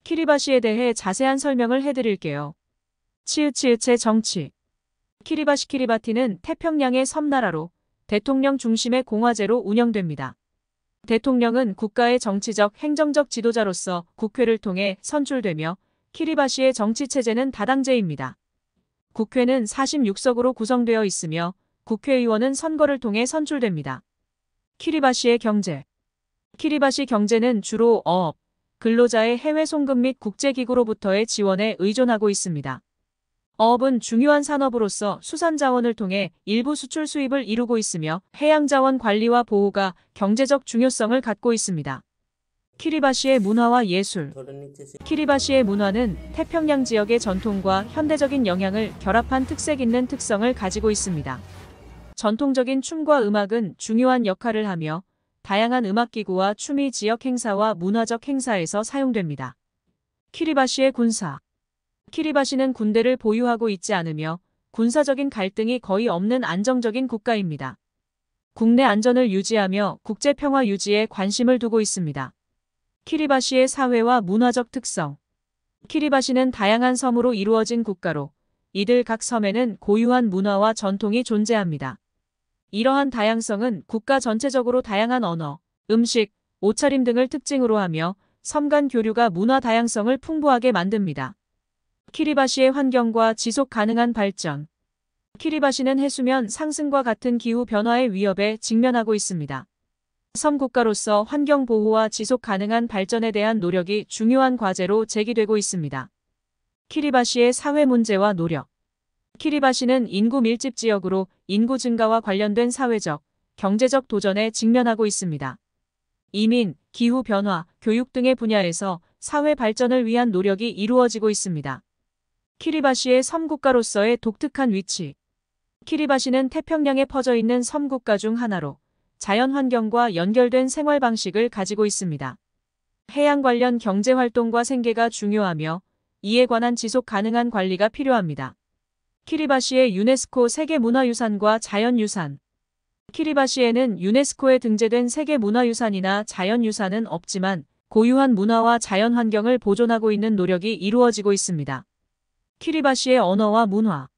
키리바시에 대해 자세한 설명을 해드릴게요. 치읓치읓의 정치. 키리바시는 태평양의 섬나라로 대통령 중심의 공화제로 운영됩니다. 대통령은 국가의 정치적, 행정적 지도자로서 국회를 통해 선출되며 키리바시의 정치체제는 다당제입니다. 국회는 46석으로 구성되어 있으며 국회의원은 선거를 통해 선출됩니다. 키리바시의 경제. 키리바시 경제는 주로 어업, 근로자의 해외 송금 및 국제기구로부터의 지원에 의존하고 있습니다. 어업은 중요한 산업으로서 수산자원을 통해 일부 수출 수입을 이루고 있으며 해양자원 관리와 보호가 경제적 중요성을 갖고 있습니다. 키리바시의 문화와 예술. 키리바시의 문화는 태평양 지역의 전통과 현대적인 영향을 결합한 특색 있는 특성을 가지고 있습니다. 전통적인 춤과 음악은 중요한 역할을 하며 다양한 음악기구와 춤이 지역 행사와 문화적 행사에서 사용됩니다. 키리바시의 군사. 키리바시는 군대를 보유하고 있지 않으며 군사적인 갈등이 거의 없는 안정적인 국가입니다. 국내 안전을 유지하며 국제 평화 유지에 관심을 두고 있습니다. 키리바시의 사회와 문화적 특성. 키리바시는 다양한 섬으로 이루어진 국가로 이들 각 섬에는 고유한 문화와 전통이 존재합니다. 이러한 다양성은 국가 전체적으로 다양한 언어, 음식, 옷차림 등을 특징으로 하며 섬 간 교류가 문화 다양성을 풍부하게 만듭니다. 키리바시의 환경과 지속 가능한 발전. 키리바시는 해수면 상승과 같은 기후 변화의 위협에 직면하고 있습니다. 섬 국가로서 환경 보호와 지속 가능한 발전에 대한 노력이 중요한 과제로 제기되고 있습니다. 키리바시의 사회 문제와 노력. 키리바시는 인구 밀집 지역으로 인구 증가와 관련된 사회적, 경제적 도전에 직면하고 있습니다. 이민, 기후 변화, 교육 등의 분야에서 사회 발전을 위한 노력이 이루어지고 있습니다. 키리바시의 섬국가로서의 독특한 위치. 키리바시는 태평양에 퍼져 있는 섬국가 중 하나로 자연 환경과 연결된 생활 방식을 가지고 있습니다. 해양 관련 경제 활동과 생계가 중요하며 이에 관한 지속 가능한 관리가 필요합니다. 키리바시의 유네스코 세계문화유산과 자연유산. 키리바시에는 유네스코에 등재된 세계문화유산이나 자연유산은 없지만 고유한 문화와 자연환경을 보존하고 있는 노력이 이루어지고 있습니다. 키리바시의 언어와 문화.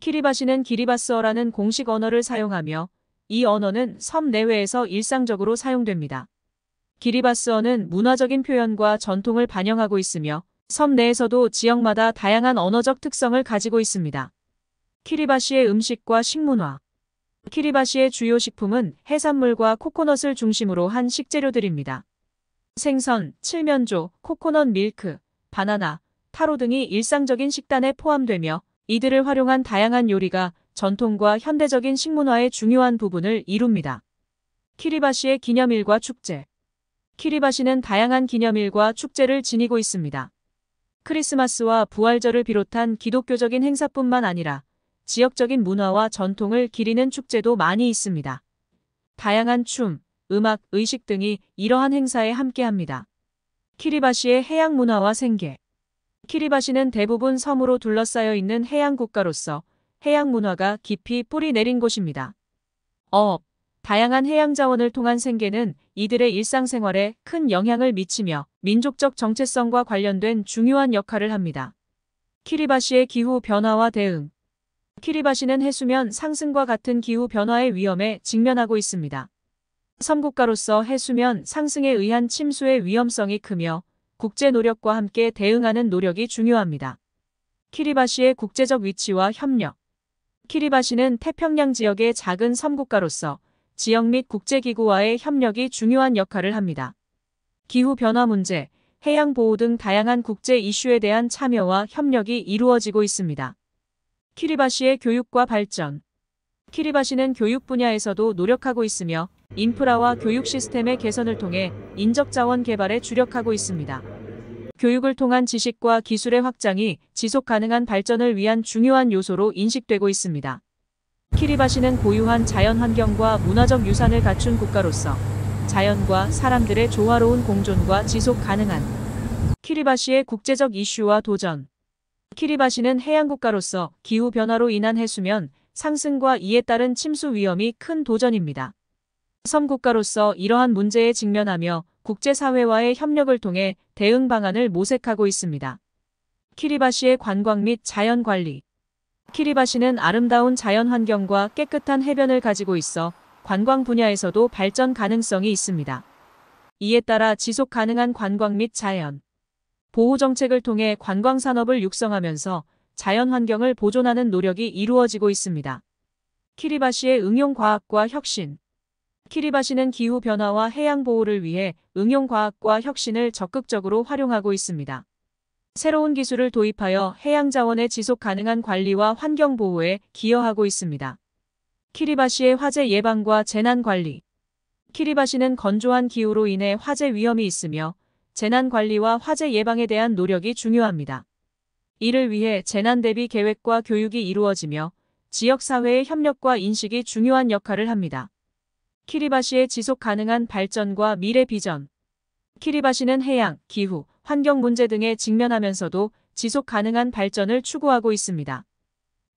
키리바시는 기리바스어라는 공식 언어를 사용하며 이 언어는 섬 내외에서 일상적으로 사용됩니다. 기리바스어는 문화적인 표현과 전통을 반영하고 있으며 섬 내에서도 지역마다 다양한 언어적 특성을 가지고 있습니다. 키리바시의 음식과 식문화. 키리바시의 주요 식품은 해산물과 코코넛을 중심으로 한 식재료들입니다. 생선, 칠면조, 코코넛 밀크, 바나나, 타로 등이 일상적인 식단에 포함되며 이들을 활용한 다양한 요리가 전통과 현대적인 식문화의 중요한 부분을 이룹니다. 키리바시의 기념일과 축제. 키리바시는 다양한 기념일과 축제를 지니고 있습니다. 크리스마스와 부활절을 비롯한 기독교적인 행사뿐만 아니라 지역적인 문화와 전통을 기리는 축제도 많이 있습니다. 다양한 춤, 음악, 의식 등이 이러한 행사에 함께합니다. 키리바시의 해양 문화와 생계. 키리바시는 대부분 섬으로 둘러싸여 있는 해양 국가로서 해양 문화가 깊이 뿌리 내린 곳입니다. 어업, 다양한 해양 자원을 통한 생계는 이들의 일상생활에 큰 영향을 미치며 민족적 정체성과 관련된 중요한 역할을 합니다. 키리바시의 기후 변화와 대응. 키리바시는 해수면 상승과 같은 기후 변화의 위험에 직면하고 있습니다. 섬국가로서 해수면 상승에 의한 침수의 위험성이 크며 국제 노력과 함께 대응하는 노력이 중요합니다. 키리바시의 국제적 위치와 협력. 키리바시는 태평양 지역의 작은 섬국가로서 지역 및 국제기구와의 협력이 중요한 역할을 합니다. 기후변화 문제, 해양 보호 등 다양한 국제 이슈에 대한 참여와 협력이 이루어지고 있습니다. 키리바시의 교육과 발전. 키리바시는 교육 분야에서도 노력하고 있으며 인프라와 교육 시스템의 개선을 통해 인적 자원 개발에 주력하고 있습니다. 교육을 통한 지식과 기술의 확장이 지속 가능한 발전을 위한 중요한 요소로 인식되고 있습니다. 키리바시는 고유한 자연 환경과 문화적 유산을 갖춘 국가로서 자연과 사람들의 조화로운 공존과 지속 가능한 키리바시의 국제적 이슈와 도전. 키리바시는 해양국가로서 기후변화로 인한 해수면 상승과 이에 따른 침수 위험이 큰 도전입니다. 섬국가로서 이러한 문제에 직면하며 국제사회와의 협력을 통해 대응 방안을 모색하고 있습니다. 키리바시의 관광 및 자연 관리. 키리바시는 아름다운 자연 환경과 깨끗한 해변을 가지고 있어 관광 분야에서도 발전 가능성이 있습니다. 이에 따라 지속 가능한 관광 및 자연 보호 정책을 통해 관광 산업을 육성하면서 자연 환경을 보존하는 노력이 이루어지고 있습니다. 키리바시의 응용과학과 혁신. 키리바시는 기후 변화와 해양 보호를 위해 응용과학과 혁신을 적극적으로 활용하고 있습니다. 새로운 기술을 도입하여 해양 자원의 지속 가능한 관리와 환경 보호에 기여하고 있습니다. 키리바시의 화재 예방과 재난 관리. 키리바시는 건조한 기후로 인해 화재 위험이 있으며 재난 관리와 화재 예방에 대한 노력이 중요합니다. 이를 위해 재난 대비 계획과 교육이 이루어지며 지역사회의 협력과 인식이 중요한 역할을 합니다. 키리바시의 지속 가능한 발전과 미래 비전. 키리바시는 해양, 기후, 환경 문제 등에 직면하면서도 지속 가능한 발전을 추구하고 있습니다.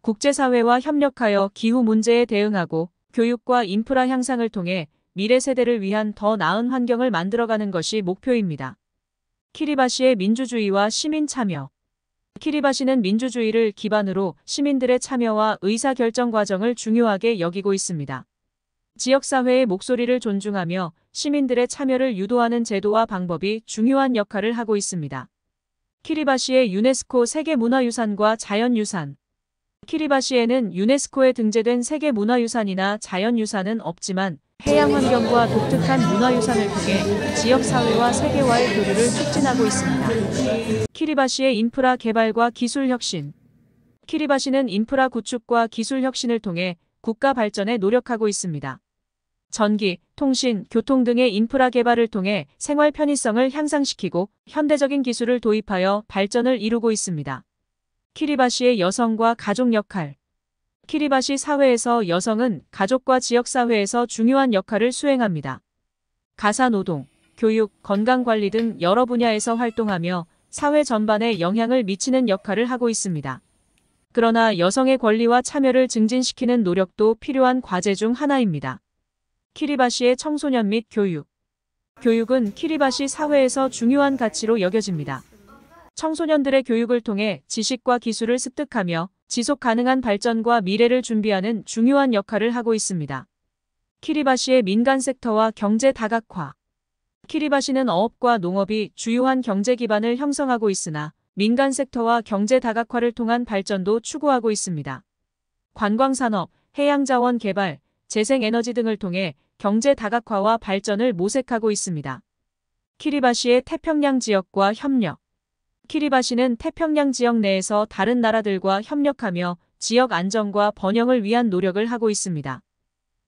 국제사회와 협력하여 기후 문제에 대응하고 교육과 인프라 향상을 통해 미래 세대를 위한 더 나은 환경을 만들어가는 것이 목표입니다. 키리바시의 민주주의와 시민 참여. 키리바시는 민주주의를 기반으로 시민들의 참여와 의사결정 과정을 중요하게 여기고 있습니다. 지역사회의 목소리를 존중하며 시민들의 참여를 유도하는 제도와 방법이 중요한 역할을 하고 있습니다. 키리바시의 유네스코 세계문화유산과 자연유산. 키리바시에는 유네스코에 등재된 세계문화유산이나 자연유산은 없지만 해양 환경과 독특한 문화유산을 통해 지역사회와 세계와의 교류를 촉진하고 있습니다. 키리바시의 인프라 개발과 기술 혁신. 키리바시는 인프라 구축과 기술 혁신을 통해 국가 발전에 노력하고 있습니다. 전기, 통신, 교통 등의 인프라 개발을 통해 생활 편의성을 향상시키고 현대적인 기술을 도입하여 발전을 이루고 있습니다. 키리바시의 여성과 가족 역할. 키리바시 사회에서 여성은 가족과 지역사회에서 중요한 역할을 수행합니다. 가사노동, 교육, 건강관리 등 여러 분야에서 활동하며 사회 전반에 영향을 미치는 역할을 하고 있습니다. 그러나 여성의 권리와 참여를 증진시키는 노력도 필요한 과제 중 하나입니다. 키리바시의 청소년 및 교육. 교육은 키리바시 사회에서 중요한 가치로 여겨집니다. 청소년들의 교육을 통해 지식과 기술을 습득하며 지속 가능한 발전과 미래를 준비하는 중요한 역할을 하고 있습니다. 키리바시의 민간 섹터와 경제 다각화. 키리바시는 어업과 농업이 주요한 경제 기반을 형성하고 있으나 민간 섹터와 경제 다각화를 통한 발전도 추구하고 있습니다. 관광산업, 해양자원 개발, 재생에너지 등을 통해 경제 다각화와 발전을 모색하고 있습니다. 키리바시의 태평양 지역과 협력. 키리바시는 태평양 지역 내에서 다른 나라들과 협력하며 지역 안정과 번영을 위한 노력을 하고 있습니다.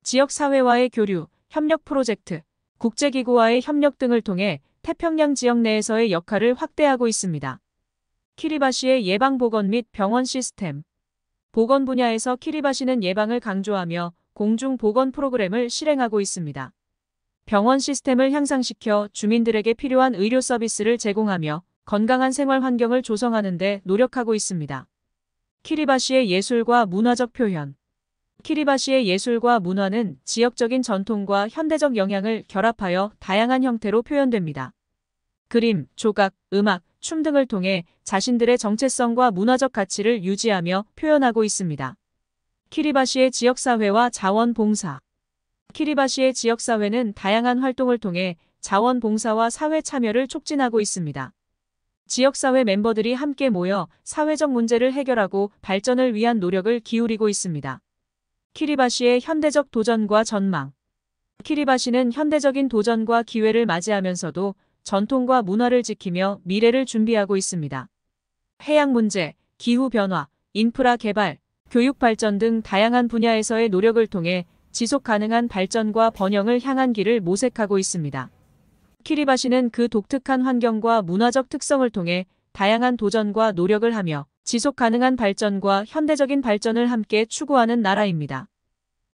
지역사회와의 교류, 협력 프로젝트, 국제기구와의 협력 등을 통해 태평양 지역 내에서의 역할을 확대하고 있습니다. 키리바시의 예방보건 및 병원 시스템. 보건 분야에서 키리바시는 예방을 강조하며 공중보건 프로그램을 실행하고 있습니다. 병원 시스템을 향상시켜 주민들에게 필요한 의료 서비스를 제공하며 건강한 생활 환경을 조성하는 데 노력하고 있습니다. 키리바시의 예술과 문화적 표현. 키리바시의 예술과 문화는 지역적인 전통과 현대적 영향을 결합하여 다양한 형태로 표현됩니다. 그림, 조각, 음악, 춤 등을 통해 자신들의 정체성과 문화적 가치를 유지하며 표현하고 있습니다. 키리바시의 지역사회와 자원봉사. 키리바시의 지역사회는 다양한 활동을 통해 자원봉사와 사회 참여를 촉진하고 있습니다. 지역사회 멤버들이 함께 모여 사회적 문제를 해결하고 발전을 위한 노력을 기울이고 있습니다. 키리바시의 현대적 도전과 전망. 키리바시는 현대적인 도전과 기회를 맞이하면서도 전통과 문화를 지키며 미래를 준비하고 있습니다. 해양 문제, 기후 변화, 인프라 개발, 교육 발전 등 다양한 분야에서의 노력을 통해 지속 가능한 발전과 번영을 향한 길을 모색하고 있습니다. 키리바시는 그 독특한 환경과 문화적 특성을 통해 다양한 도전과 노력을 하며 지속 가능한 발전과 현대적인 발전을 함께 추구하는 나라입니다.